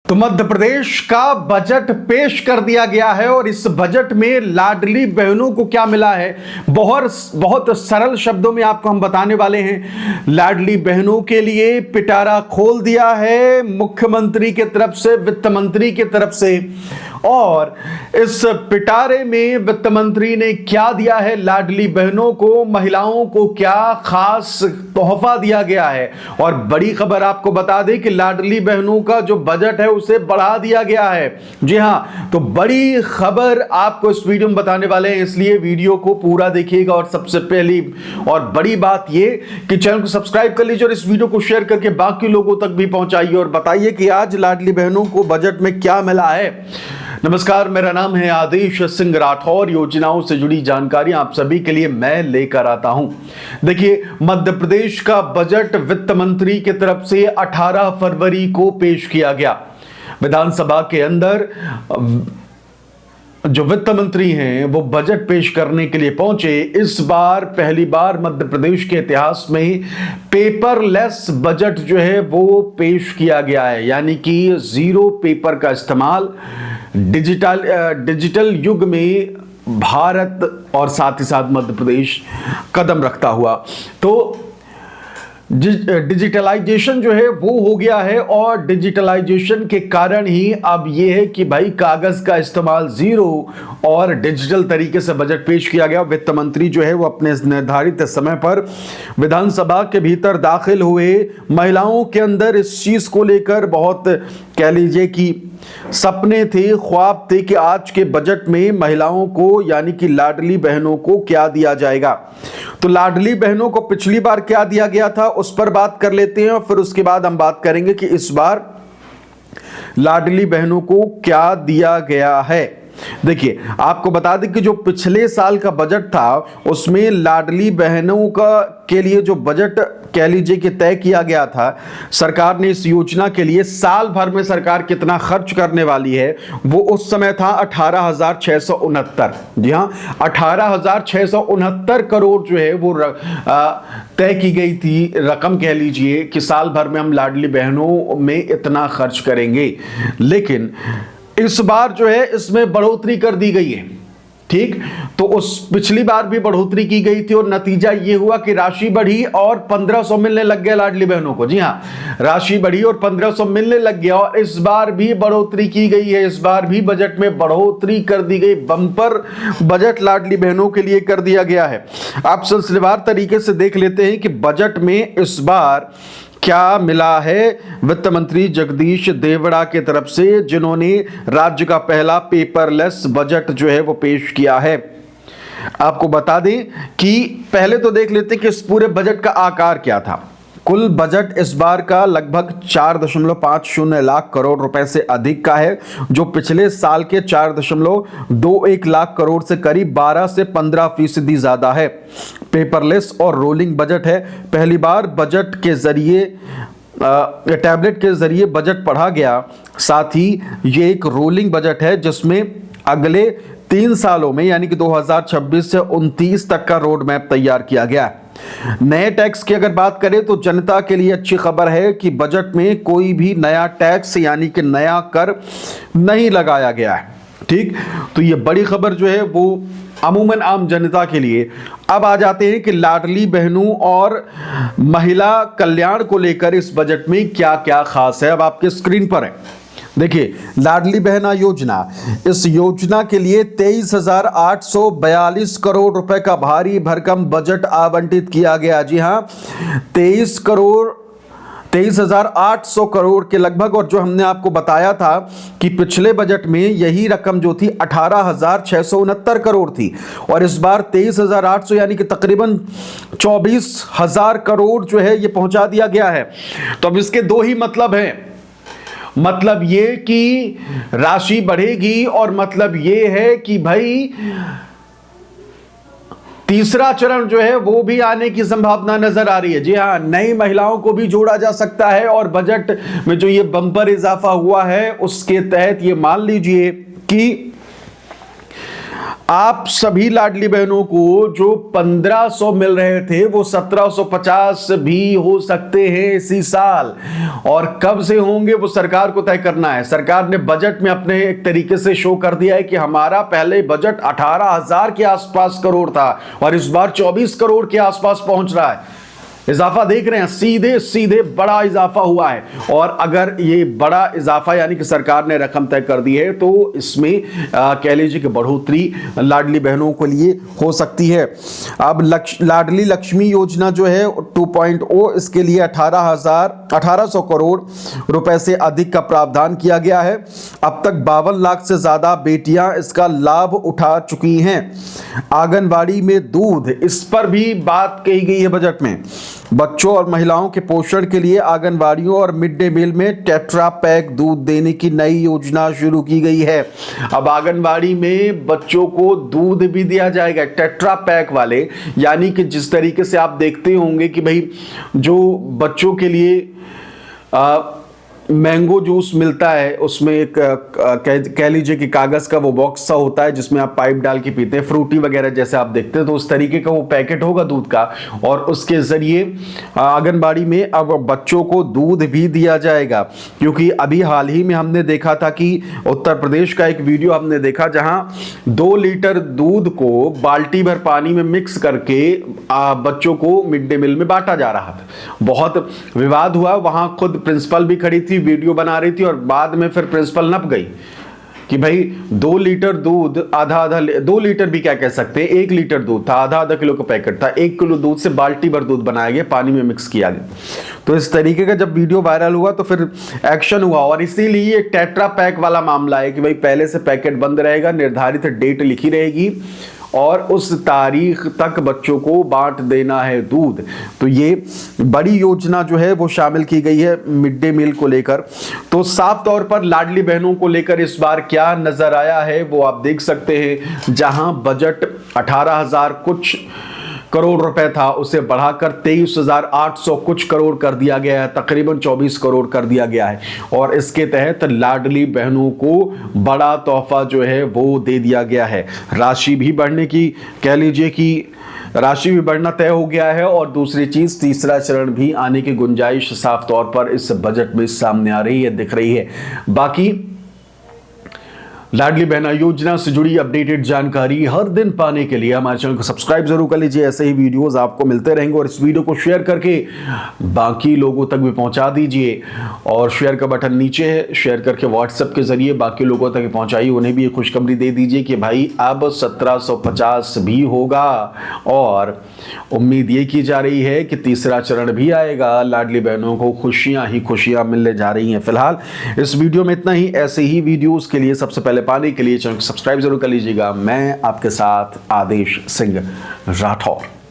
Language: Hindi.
तो मध्य प्रदेश का बजट पेश कर दिया गया है और इस बजट में लाडली बहनों को क्या मिला है, बहुत सरल शब्दों में आपको हम बताने वाले हैं। लाडली बहनों के लिए पिटारा खोल दिया है मुख्यमंत्री की तरफ से, वित्त मंत्री की तरफ से। और इस पिटारे में वित्त मंत्री ने क्या दिया है लाडली बहनों को, महिलाओं को क्या खास तोहफा दिया गया है। और बड़ी खबर आपको बता दें कि लाडली बहनों का जो बजट है उसे बढ़ा दिया गया है। जी हां, तो बड़ी खबर आपको इस वीडियो में बताने वाले हैं, इसलिए वीडियो को पूरा देखिएगा। और सबसे पहली और बड़ी बात यह कि चैनल को सब्सक्राइब कर लीजिए और इस वीडियो को शेयर करके बाकी लोगों तक भी पहुंचाइए और बताइए कि आज लाडली बहनों को बजट में क्या मिला है। नमस्कार, मेरा नाम है आदेश सिंह राठौर। योजनाओं से जुड़ी जानकारी आप सभी के लिए मैं लेकर आता हूं। देखिए, मध्य प्रदेश का बजट वित्त मंत्री की तरफ से 18 फरवरी को पेश किया गया। विधानसभा के अंदर जो वित्त मंत्री हैं वो बजट पेश करने के लिए पहुंचे। इस बार पहली बार मध्य प्रदेश के इतिहास में पेपरलेस बजट जो है वो पेश किया गया है, यानी कि जीरो पेपर का इस्तेमाल, डिजिटल युग में भारत और साथ ही साथ मध्य प्रदेश कदम रखता हुआ। तो डिजिटलाइजेशन जो है वो हो गया है और डिजिटलाइजेशन के कारण ही अब ये है कि भाई कागज का इस्तेमाल जीरो और डिजिटल तरीके से बजट पेश किया गया। वित्त मंत्री जो है वो अपने निर्धारित समय पर विधानसभा के भीतर दाखिल हुए। महिलाओं के अंदर इस चीज को लेकर बहुत कह लीजिए कि सपने थे, ख्वाब थे कि आज के बजट में महिलाओं को यानी कि लाडली बहनों को क्या दिया जाएगा। तो लाडली बहनों को पिछली बार क्या दिया गया था उस पर बात कर लेते हैं और फिर उसके बाद हम बात करेंगे कि इस बार लाडली बहनों को क्या दिया गया है। देखिए, आपको बता दें कि जो पिछले साल का बजट था उसमें लाडली बहनों का के लिए जो बजट कह लीजिए कि तय किया गया था, सरकार ने इस योजना के लिए साल भर में सरकार कितना खर्च करने वाली है वो उस समय था 18,669। जी हां, 18,669 करोड़ जो है वो तय की गई थी रकम, कह लीजिए कि साल भर में हम लाडली बहनों में इतना खर्च करेंगे। लेकिन इस बार जो है इसमें बढ़ोतरी कर दी गई है। ठीक, तो उस पिछली बार भी बढ़ोतरी की गई थी और नतीजा ये हुआ कि राशि बढ़ी और 1500 मिलने लग गया लाडली बहनों को। जी हां, राशि बढ़ी और 1500 मिलने लग गया और इस बार भी बढ़ोतरी की गई है। इस बार भी बजट में बढ़ोतरी कर दी गई, बम्पर बजट लाडली बहनों के लिए कर दिया गया है। आप सिलसिलेवार तरीके से देख लेते हैं कि बजट में इस बार क्या मिला है वित्त मंत्री जगदीश देवड़ा की तरफ से, जिन्होंने राज्य का पहला पेपरलेस बजट जो है वो पेश किया है। आपको बता दें कि पहले तो देख लेते हैं कि इस पूरे बजट का आकार क्या था। कुल बजट इस बार का लगभग 4.50 लाख करोड़ रुपए से अधिक का है, जो पिछले साल के 4.21 लाख करोड़ से करीब 12 से 15% ज्यादा है। पेपरलेस और रोलिंग बजट है। पहली बार बजट के जरिए टैबलेट के जरिए बजट पढ़ा गया। साथ ही ये एक रोलिंग बजट है जिसमें अगले 3 सालों में यानी कि 2026 से 29 तक का रोड मैप तैयार किया गया है। नए टैक्स की अगर बात करें तो जनता के लिए अच्छी खबर है कि बजट में कोई भी नया टैक्स यानी कि नया कर नहीं लगाया गया है। ठीक, तो ये बड़ी खबर जो है वो अमूमन आम जनता के लिए। अब आ जाते हैं कि लाडली बहनों और महिला कल्याण को लेकर इस बजट में क्या क्या खास है। अब आपके स्क्रीन पर है, देखिए, लाडली बहना योजना, इस योजना के लिए 23,842 करोड़ रुपए का भारी भरकम बजट आवंटित किया गया। जी हां, 23,800 करोड़ के लगभग। और जो हमने आपको बताया था कि पिछले बजट में यही रकम जो थी 18,669 करोड़ थी और इस बार 23,800 यानी कि तकरीबन 24,000 करोड़ जो है ये पहुंचा दिया गया है। तो अब इसके दो ही मतलब हैं, मतलब ये कि राशि बढ़ेगी और मतलब ये है कि भाई तीसरा चरण जो है वो भी आने की संभावना नजर आ रही है। जी हां, नई महिलाओं को भी जोड़ा जा सकता है और बजट में जो ये बम्पर इजाफा हुआ है उसके तहत ये मान लीजिए कि आप सभी लाडली बहनों को जो 1500 मिल रहे थे वो 1750 भी हो सकते हैं इसी साल। और कब से होंगे वो सरकार को तय करना है। सरकार ने बजट में अपने एक तरीके से शो कर दिया है कि हमारा पहले बजट 18,000 के आसपास करोड़ था और इस बार 24 करोड़ के आसपास पहुंच रहा है। इजाफा देख रहे हैं, सीधे सीधे बड़ा इजाफा हुआ है। और अगर ये बड़ा इजाफा यानी कि सरकार ने रकम तय कर दी है तो इसमें कह लीजिए कि बढ़ोतरी लाडली बहनों के लिए हो सकती है। अब लाडली लक्ष्मी योजना जो है 2.0, इसके लिए 1800 करोड़ रुपए से अधिक का प्रावधान किया गया है। अब तक 52 लाख से ज्यादा बेटियां इसका लाभ उठा चुकी हैं। आंगनबाड़ी में दूध, इस पर भी बात कही गई है बजट में। बच्चों और महिलाओं के पोषण के लिए आंगनबाड़ियों और मिड डे मील में टेट्रा पैक दूध देने की नई योजना शुरू की गई है। अब आंगनबाड़ी में बच्चों को दूध भी दिया जाएगा टेट्रा पैक वाले, यानी कि जिस तरीके से आप देखते होंगे कि भाई जो बच्चों के लिए मैंगो जूस मिलता है, उसमें एक कह लीजिए कि कागज का वो बॉक्स सा होता है जिसमें आप पाइप डाल के पीते हैं, फ्रूटी वगैरह जैसे आप देखते हैं, तो उस तरीके का वो पैकेट होगा दूध का। और उसके जरिए आंगनबाड़ी में अब बच्चों को दूध भी दिया जाएगा। क्योंकि अभी हाल ही में हमने देखा था कि उत्तर प्रदेश का एक वीडियो हमने देखा जहां 2 लीटर दूध को बाल्टी भर पानी में मिक्स करके बच्चों को मिड डे मील में बांटा जा रहा था। बहुत विवाद हुआ, वहां खुद प्रिंसिपल भी खड़ी थी, वीडियो बना रही थी, और बाद में फिर प्रिंसिपल नप गई कि भाई 2 लीटर दूध, आधा 2 लीटर भी क्या कह सकते हैं, 1 लीटर दूध था, आधा किलो का पैकेट था, 1 किलो दूध से बाल्टी भर दूध बनाया गया, पानी में मिक्स किया गया। तो इस तरीके का जब वीडियो वायरल हुआ तो फिर एक्शन हुआ। और इसीलिए टेट्रा पैक वाला मामला है कि भाई पहले से पैकेट बंद रहेगा, निर्धारित डेट लिखी रहेगी और उस तारीख तक बच्चों को बांट देना है दूध। तो ये बड़ी योजना जो है वो शामिल की गई है मिड डे मील को लेकर। तो साफ तौर पर लाडली बहनों को लेकर इस बार क्या नजर आया है वो आप देख सकते हैं। जहां बजट 18,000 कुछ करोड़ रुपए था उसे बढ़ाकर 23,800 कुछ करोड़ कर दिया गया है, तकरीबन 24 करोड़ कर दिया गया है। और इसके तहत लाडली बहनों को बड़ा तोहफा जो है वो दे दिया गया है। राशि भी बढ़ने की कह लीजिए कि राशि भी बढ़ना तय हो गया है। और दूसरी चीज, तीसरा चरण भी आने की गुंजाइश साफ तौर पर इस बजट में सामने आ रही है, दिख रही है। बाकी लाडली बहना योजना से जुड़ी अपडेटेड जानकारी हर दिन पाने के लिए हमारे चैनल को सब्सक्राइब जरूर कर लीजिए। ऐसे ही वीडियोस आपको मिलते रहेंगे। और इस वीडियो को शेयर करके बाकी लोगों तक भी पहुंचा दीजिए। और शेयर का बटन नीचे है, शेयर करके व्हाट्सएप के जरिए बाकी लोगों तक पहुंचाइए। उन्हें भी एक खुशखबरी दे दीजिए कि भाई अब 1750 भी होगा। और उम्मीद ये की जा रही है कि तीसरा चरण भी आएगा। लाडली बहनों को खुशियां ही खुशियां मिलने जा रही हैं। फिलहाल इस वीडियो में इतना ही। ऐसे ही वीडियोस के लिए सबसे पहले पाने के लिए चैनल को सब्सक्राइब जरूर कर लीजिएगा। मैं आपके साथ आदेश सिंह राठौर।